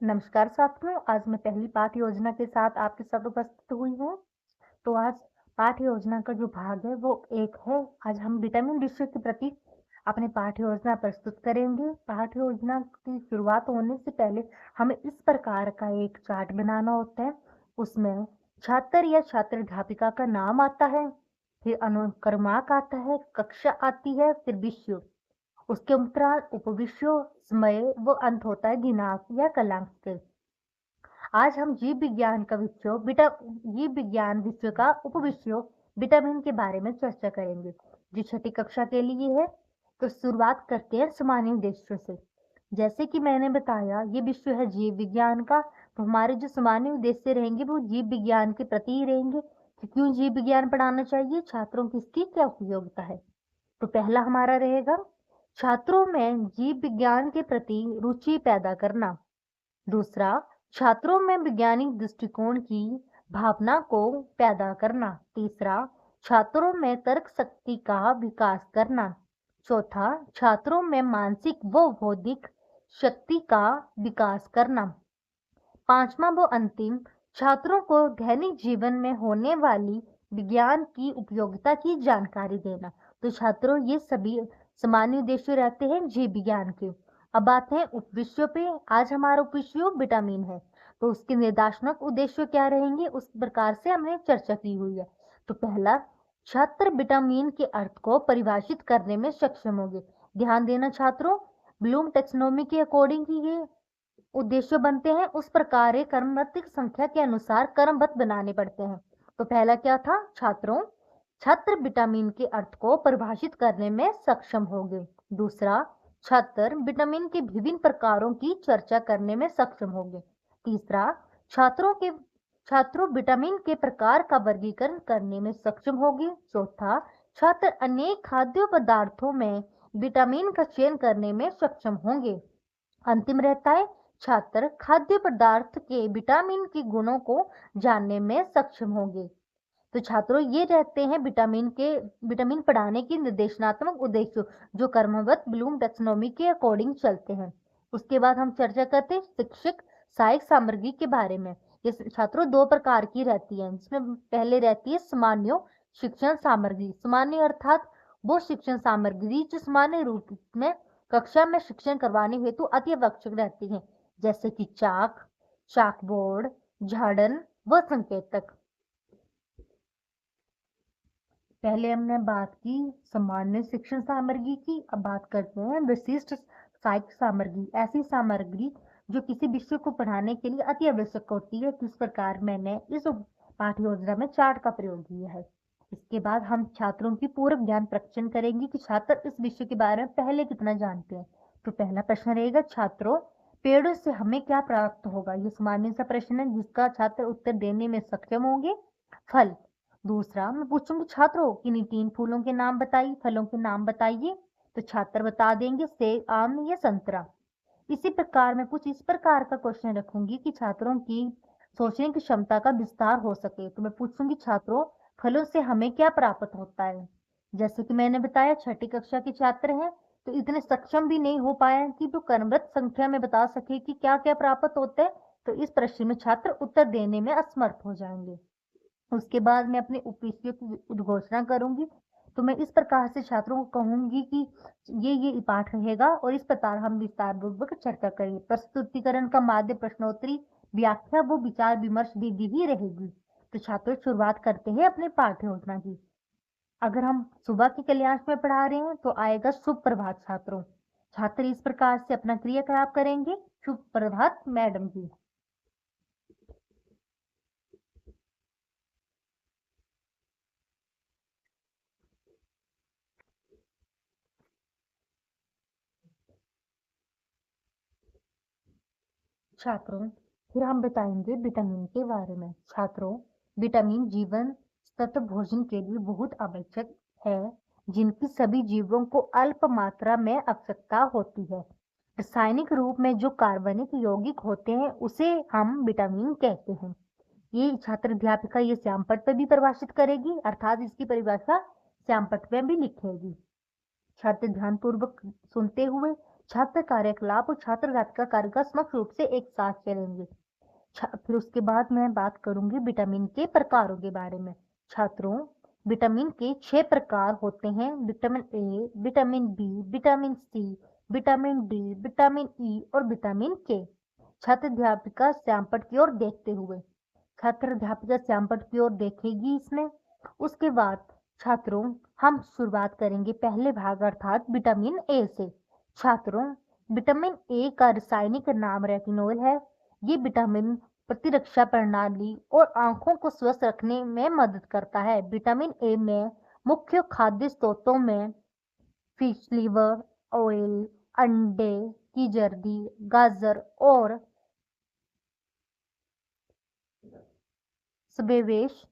नमस्कार साथियों, आज मैं पहली पाठ योजना के साथ आपके साथ उपस्थित हुई हूँ। तो आज पाठ योजना का जो भाग है वो 1 है। आज हम विटामिन विषय के प्रति अपनी पाठ योजना प्रस्तुत करेंगे। पाठ योजना की शुरुआत होने से पहले हमें इस प्रकार का एक चार्ट बनाना होता है। उसमें छात्र या छात्र अध्यापिका का नाम आता है, फिर अनुक्रमांक आता है, कक्षा आती है, फिर विषय, उसके उपरांत उपविषयों, समय व अंत होता है दिनांक या कलांक से। आज हम जीव विज्ञान विषय का उपविषय विटामिन के बारे में चर्चा करेंगे, जो छठी कक्षा के लिए है। तो शुरुआत करते हैं सामान्य उद्देश्यों से। जैसे कि मैंने बताया, ये विषय है जीव विज्ञान का, तो हमारे जो सामान्य उद्देश्य रहेंगे वो जीव विज्ञान के प्रति ही रहेंगे कि क्यों जीव विज्ञान पढ़ाना चाहिए, छात्रों की इसकी क्या उपयोगिता है। तो पहला हमारा रहेगा छात्रों में जीव विज्ञान के प्रति रुचि पैदा करना। दूसरा, छात्रों में वैज्ञानिक दृष्टिकोण की भावना को पैदा करना। तीसरा, छात्रों में तर्क शक्ति का विकास करना। चौथा, छात्रों में मानसिक व बौद्धिक शक्ति का विकास करना। पांचवा व अंतिम, छात्रों को दैनिक जीवन में होने वाली विज्ञान की उपयोगिता की जानकारी देना। तो छात्रों, ये सभी सामान्य उद्देश्य रहते हैं जीव विज्ञान के। अब आते हैं उपविषयों पे। आज हमारा उपविषय विटामिन है, तो उसके निर्देशात्मक उद्देश्य क्या रहेंगे उस प्रकार से हमने चर्चा की हुई है। तो पहला, छात्र विटामिन के अर्थ को परिभाषित करने में सक्षम होंगे। ध्यान देना छात्रों, ब्लूम टैक्सोनॉमी के अकॉर्डिंग ही ये उद्देश्य बनते हैं, उस प्रकार क्रमबद्ध संख्या के अनुसार क्रमबद्ध बनाने पड़ते हैं। तो पहला क्या था, छात्र विटामिन के अर्थ को परिभाषित करने में सक्षम होंगे। दूसरा, छात्र विटामिन के विभिन्न प्रकारों की चर्चा करने में सक्षम होंगे। तीसरा, छात्रों विटामिन के प्रकार का वर्गीकरण करने में सक्षम होंगे। चौथा, छात्र अनेक खाद्य पदार्थों में विटामिन का चयन करने में सक्षम होंगे। अंतिम रहता है, छात्र खाद्य पदार्थ के विटामिन के गुणों को जानने में सक्षम होंगे। तो छात्रों, ये रहते हैं विटामिन पढ़ाने के निर्देशनात्मक उद्देश्य, जो क्रमबद्ध ब्लूम टैक्सोनॉमी के अकॉर्डिंग चलते हैं। उसके बाद हम चर्चा करते हैं शिक्षक सहायक सामग्री के बारे में। ये छात्रों 2 प्रकार की रहती है, जिसमें पहले रहती है सामान्य शिक्षण सामग्री। सामान्य अर्थात वो शिक्षण सामग्री जो सामान्य रूप में कक्षा में शिक्षण करवाने हेतु अति आवश्यक रहती है, जैसे कि चाक बोर्ड, झाड़न व संकेतक। पहले हमने बात की सामान्य शिक्षण सामग्री की, अब बात करते हैं विशिष्ट सहायक सामग्री। ऐसी सामग्री जो किसी विषय को पढ़ाने के लिए अति आवश्यक होती है। किस प्रकार मैंने इस पाठ्य योजना में चार्ट का प्रयोग किया है। इसके बाद हम छात्रों की पूर्व ज्ञान परीक्षण करेंगे कि छात्र इस विषय के बारे में पहले कितना जानते हैं। तो पहला प्रश्न रहेगा, छात्रों, पेड़ों से हमें क्या प्राप्त होगा। ये सामान्य सा प्रश्न है जिसका छात्र उत्तर देने में सक्षम होंगे। फल। दूसरा, मैं पूछूंगी छात्रों, किन्हीं 3 फूलों के नाम बताइए, फलों के नाम बताइए। तो छात्र बता देंगे सेब, आम या संतरा। इसी प्रकार मैं कुछ इस प्रकार का क्वेश्चन रखूंगी कि छात्रों की सोचने की क्षमता का विस्तार हो सके। तो मैं पूछूंगी छात्रों, फलों से हमें क्या प्राप्त होता है। जैसे कि मैंने बताया, छठी कक्षा के छात्र हैं, तो इतने सक्षम भी नहीं हो पाए कि वो क्रमबद्ध संख्या में बता सके कि क्या क्या प्राप्त होता है। तो इस प्रश्न में छात्र उत्तर देने में असमर्थ हो जाएंगे। उसके बाद मैं अपने उपविषयों की उद्घोषणा करूंगी। तो मैं इस प्रकार से छात्रों को कहूंगी कि ये पाठ रहेगा और इस प्रकार हम विस्तार पूर्वक चर्चा करेंगे। प्रस्तुतिकरण का माध्य प्रश्नोत्तरी, व्याख्या व विचार विमर्श विधि ही रहेगी। तो छात्रों, शुरुआत करते हैं अपने पाठ्य योजना की। अगर हम सुबह के कल्याण में पढ़ा रहे हैं तो आएगा शुभ प्रभात छात्रों। छात्र इस प्रकार से अपना क्रियाकलाप करेंगे, शुभ प्रभात मैडम जी। छात्रों, फिर हम बताएंगे विटामिन के बारे में। छात्रों, विटामिन जीवन सत्व भोजन के लिए बहुत आवश्यक है, जिनकी सभी जीवों को अल्प मात्रा में आवश्यकता होती है। रासायनिक रूप में जो कार्बनिक यौगिक होते हैं उसे हम विटामिन कहते हैं। ये छात्र अध्यापिका ये श्यामपट्ट पर भी परिभाषित करेगी, अर्थात इसकी परिभाषा श्यामपट्ट में भी लिखेगी। छात्र ध्यानपूर्वक सुनते हुए छात्र कार्यकलाप और छात्र अध्यापिका कार्य समग्र रूप से एक साथ चलेंगे। फिर उसके बाद मैं बात करूंगी विटामिन के प्रकारों के बारे में। छात्रों, विटामिन के 6 प्रकार होते हैं। Vitamin A, vitamin B, vitamin C, vitamin D, vitamin E और विटामिन के। छात्र अध्यापिका श्यामपट्ट की ओर देखते हुए, छात्र अध्यापिका श्यामपट्ट की ओर देखेगी इसमें। उसके बाद छात्रों, हम शुरुआत करेंगे पहले भाग अर्थात विटामिन ए से। छात्रों, विटामिन ए का रासायनिक नाम रेटिनोल है। ये विटामिन प्रतिरक्षा प्रणाली और आंखों को स्वस्थ रखने में मदद करता है। विटामिन ए में मुख्य खाद्य स्रोतों में फिश लिवर ऑयल, अंडे की जर्दी, गाजर और समावेश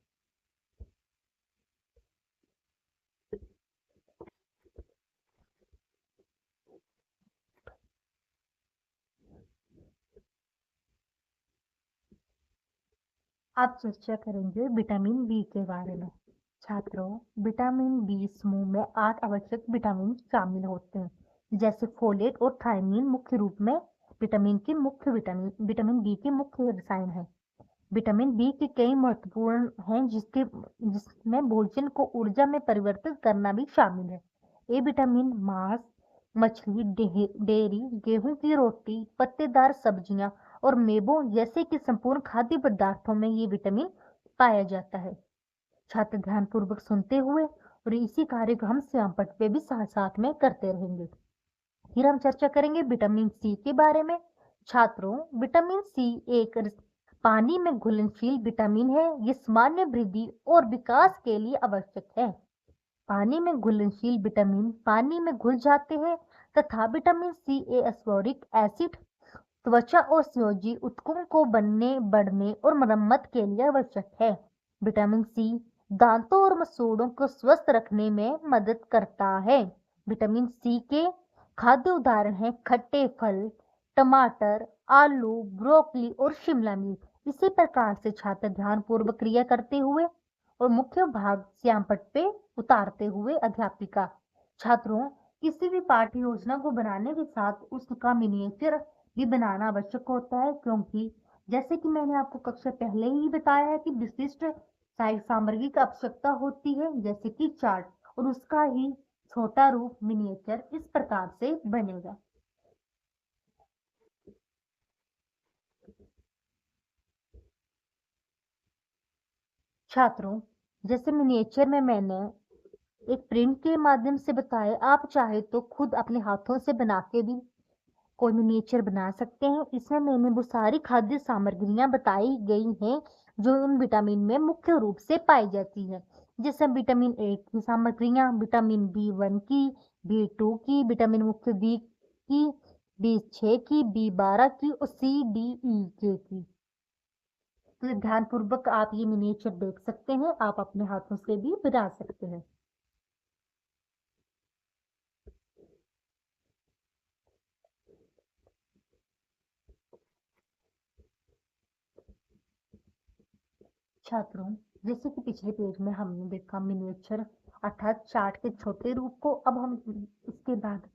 अब चर्चा करेंगे विटामिन बी के बारे में। छात्रों, विटामिन बी समूह में 8 आवश्यक विटामिन शामिल होते हैं, जैसे फोलेट और थायमीन मुख्य रूप में विटामिन बी के मुख्य रसायन हैं। विटामिन बी के कई महत्वपूर्ण हैं जिसमें भोजन को ऊर्जा में परिवर्तित करना भी शामिल है। ए विटामिन मांस, मछली, डेयरी, गेहूं की रोटी, पत्तेदार सब्जियां और मेवों जैसे कि संपूर्ण खाद्य पदार्थों में ये विटामिन पाया जाता है। छात्र ध्यानपूर्वक सुनते हुए और इसी कार्य को हम श्यामपट्ट पे भी साथ साथ में करते रहेंगे। फिर हम चर्चा करेंगे विटामिन सी के बारे में। छात्रों, विटामिन सी एक पानी में घुलनशील विटामिन है। ये सामान्य वृद्धि और विकास के लिए आवश्यक है। पानी में घुलनशील विटामिन पानी में घुल जाते हैं तथा विटामिन सी एस्कोरिक एसिड त्वचा और संयोजी ऊतकों को बनने, बढ़ने और मरम्मत के लिए आवश्यक है। विटामिन सी दांतों और मसूड़ों को स्वस्थ रखने में मदद करता है। विटामिन सी के खाद्य उदाहरण हैं खट्टे फल, टमाटर, आलू, ब्रोकली और शिमला मिर्च। इसी प्रकार से छात्र ध्यानपूर्वक क्रिया करते हुए और मुख्य भाग श्यामपट्ट पे उतारते हुए अध्यापिका। छात्रों, किसी भी पाठ्य योजना को बनाने के साथ उसका मिनिएचर भी बनाना आवश्यक होता है, क्योंकि जैसे कि मैंने आपको कक्षा पहले ही बताया है कि विशिष्ट सामग्री की आवश्यकता होती है, जैसे कि चार्ट, और उसका ही छोटा रूप मिनिएचर इस प्रकार से बनेगा। छात्रों, जैसे मिनिएचर में मैंने एक प्रिंट के माध्यम से बताया, आप चाहे तो खुद अपने हाथों से बना के भी कोई मिनिएचर बना सकते हैं। इसमें मैंने वो सारी खाद्य सामग्रियां बताई गई हैं जो उन विटामिन में मुख्य रूप से पाई जाती है, जैसे विटामिन ए की सामग्रियां, विटामिन बी1 की, बी2 की, विटामिन मुख्य बी की, बी6 की, बी12 की और सी डी ई के की। तो ध्यानपूर्वक आप ये मिनिएचर देख सकते हैं, आप अपने हाथों से भी बना सकते हैं। छात्रों, जैसे कि पिछले पेज में हमने देखा मिनिएचर अर्थात चार्ट के छोटे रूप को। अब हम इसके बाद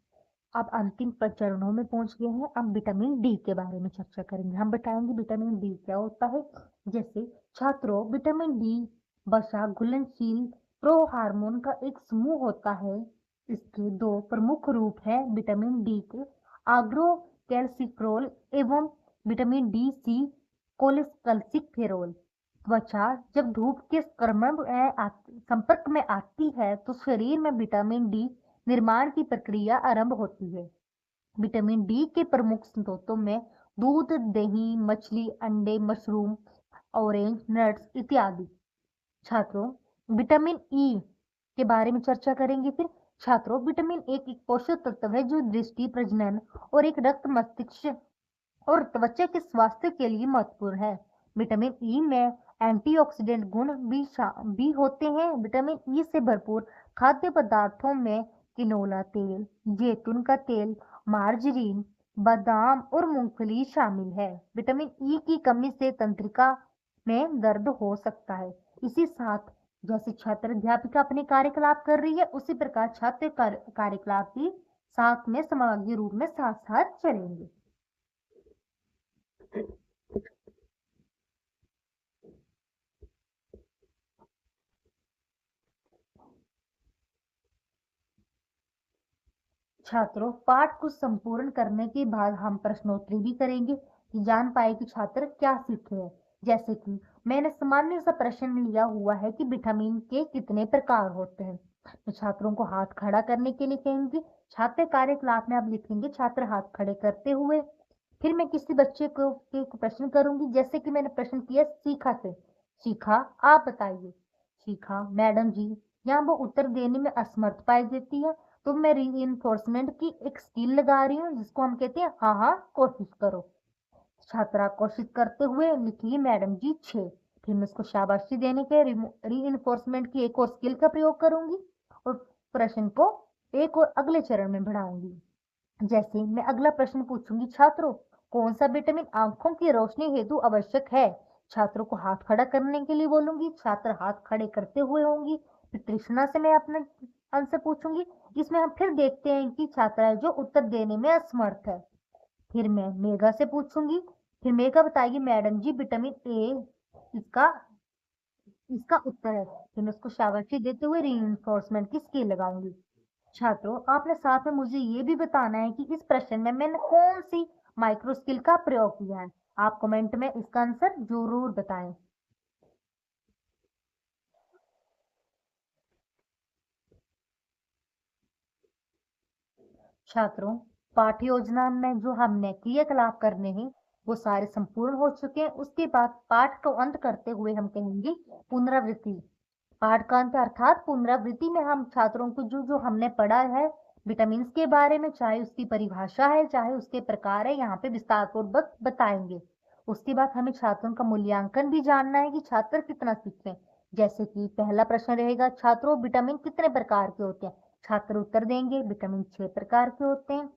अब अंतिम चरणों में पहुंच गए हैं। अब विटामिन डी के बारे में चर्चा करेंगे। हम बताएंगे विटामिन डी क्या होता है। जैसे छात्रों, विटामिन डी वसा घुलनशील प्रो हार्मोन का एक समूह होता है। इसके 2 प्रमुख रूप हैं विटामिन डी के, आग्रो कैल्सिफेरॉल एवं विटामिन डी सी कोलेस्कल्सिफेरॉल। त्वचा जब धूप के संपर्क में आती है तो शरीर में विटामिन डी निर्माण की प्रक्रिया आरंभ होती है। विटामिन डी के प्रमुख स्रोतों में दूध, दही, मछली, अंडे, मशरूम, ऑरेंज, नट्स इत्यादि। छात्रों, विटामिन ई के बारे में चर्चा करेंगे। फिर छात्रों, विटामिन एक पोषक तत्व है जो दृष्टि, प्रजनन और एक रक्त मस्तिष्क और त्वचा के स्वास्थ्य के लिए महत्वपूर्ण है। विटामिन ई में एंटीऑक्सीडेंट गुण भी होते हैं। विटामिन ई से भरपूर खाद्य पदार्थों में किनोला तेल, जैतून का तेल, मार्जरीन, बादाम और मूंगफली शामिल है। विटामिन ई की कमी से तंत्रिका में दर्द हो सकता है। इसी साथ जैसे छात्र अध्यापिका अपने कार्यकलाप कर रही है, उसी प्रकार छात्र कार्यकलाप भी साथ में समागी रूप में साथ साथ चलेंगे। छात्रों, पाठ को संपूर्ण करने के बाद हम प्रश्नोत्तरी भी करेंगे कि जान पाए कि छात्र क्या सीखे हैं। जैसे कि मैंने सामान्य सा प्रश्न लिया हुआ है कि विटामिन के कितने प्रकार होते हैं। तो छात्रों को हाथ खड़ा करने के लिए कहेंगे। छात्र कार्यकलाप में आप लिखेंगे छात्र हाथ खड़े करते हुए। फिर मैं किसी बच्चे को प्रश्न करूंगी, जैसे कि मैंने प्रश्न किया सीखा से। सीखा, आप बताइए। सीखा, मैडम जी। यहाँ वो उत्तर देने में असमर्थ पाई देती है, तो मैं रीइंफोर्समेंट की एक स्किल लगा रही हूँ, जिसको हम कहते हैं हाँ हाँ कोशिश करो। छात्रा कोशिश करते हुए लिखी मैडम जी 6। फिर मैं उसको शाबाशी देने के रीइंफोर्समेंट की एक और स्किल का प्रयोग करूंगी और प्रश्न को एक और अगले चरण में बढ़ाऊंगी। जैसे मैं अगला प्रश्न पूछूंगी, छात्रों कौन सा विटामिन आंखों की रोशनी हेतु आवश्यक है। छात्रों को हाथ खड़ा करने के लिए बोलूंगी, छात्र हाथ खड़े करते हुए होंगी। फिर तृष्णा से मैं अपना आंसर पूछूंगी, जिसमें हम फिर देखते हैं कि छात्रा है जो उत्तर देने में असमर्थ है। फिर मैं मेघा से पूछूंगी। फिर मेघा बताएगी मैडम जी विटामिन ए इसका इसका उत्तर है। फिर मैं उसको शाबाशी देते हुए रीइंफोर्समेंट की स्किल लगाऊंगी। छात्रों, आपने साथ में मुझे ये भी बताना है कि इस प्रश्न में मैंने कौन सी माइक्रो स्किल का प्रयोग किया है। आप कमेंट में इसका आंसर जरूर बताएं। छात्रों, पाठ्य योजना में जो हमने क्रियाकलाप करने हैं वो सारे संपूर्ण हो चुके हैं। उसके बाद पाठ को अंत करते हुए हम कहेंगे पुनरावृत्ति। पाठ का अंत अर्थात पुनरावृत्ति में हम छात्रों को जो जो हमने पढ़ा है विटामिन के बारे में, चाहे उसकी परिभाषा है चाहे उसके प्रकार है, यहाँ पे विस्तार पूर्वक बताएंगे। उसके बाद हमें छात्रों का मूल्यांकन भी जानना है कि छात्र कितना सीखे। जैसे कि पहला प्रश्न रहेगा, छात्रों विटामिन कितने प्रकार के होते हैं। छात्र उत्तर देंगे विटामिन 6 प्रकार के होते हैं।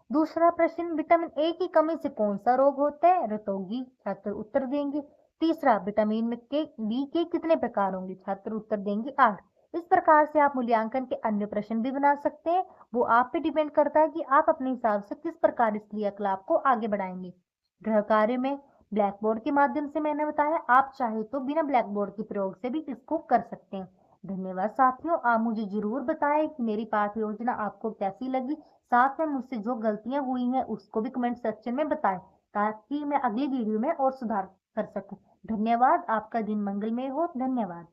दूसरा प्रश्न, विटामिन ए की कमी से कौन सा रोग होता है। रतौगी। छात्र उत्तर देंगे। तीसरा, विटामिन के डी के कितने प्रकार होंगे। छात्र उत्तर देंगे 8। इस प्रकार से आप मूल्यांकन के अन्य प्रश्न भी बना सकते हैं। वो आप पे डिपेंड करता है कि आप अपने हिसाब से किस प्रकार इस क्रियाकलाप को आगे बढ़ाएंगे। गृह कार्य में ब्लैक बोर्ड के माध्यम से मैंने बताया, आप चाहे तो बिना ब्लैक बोर्ड के प्रयोग से भी इसको कर सकते हैं। धन्यवाद साथियों, आप मुझे जरूर बताएं कि मेरी पाठ्य योजना आपको कैसी लगी। साथ में मुझसे जो गलतियां हुई हैं उसको भी कमेंट सेक्शन में बताएं, ताकि मैं अगली वीडियो में और सुधार कर सकूं। धन्यवाद, आपका दिन मंगलमय हो। धन्यवाद।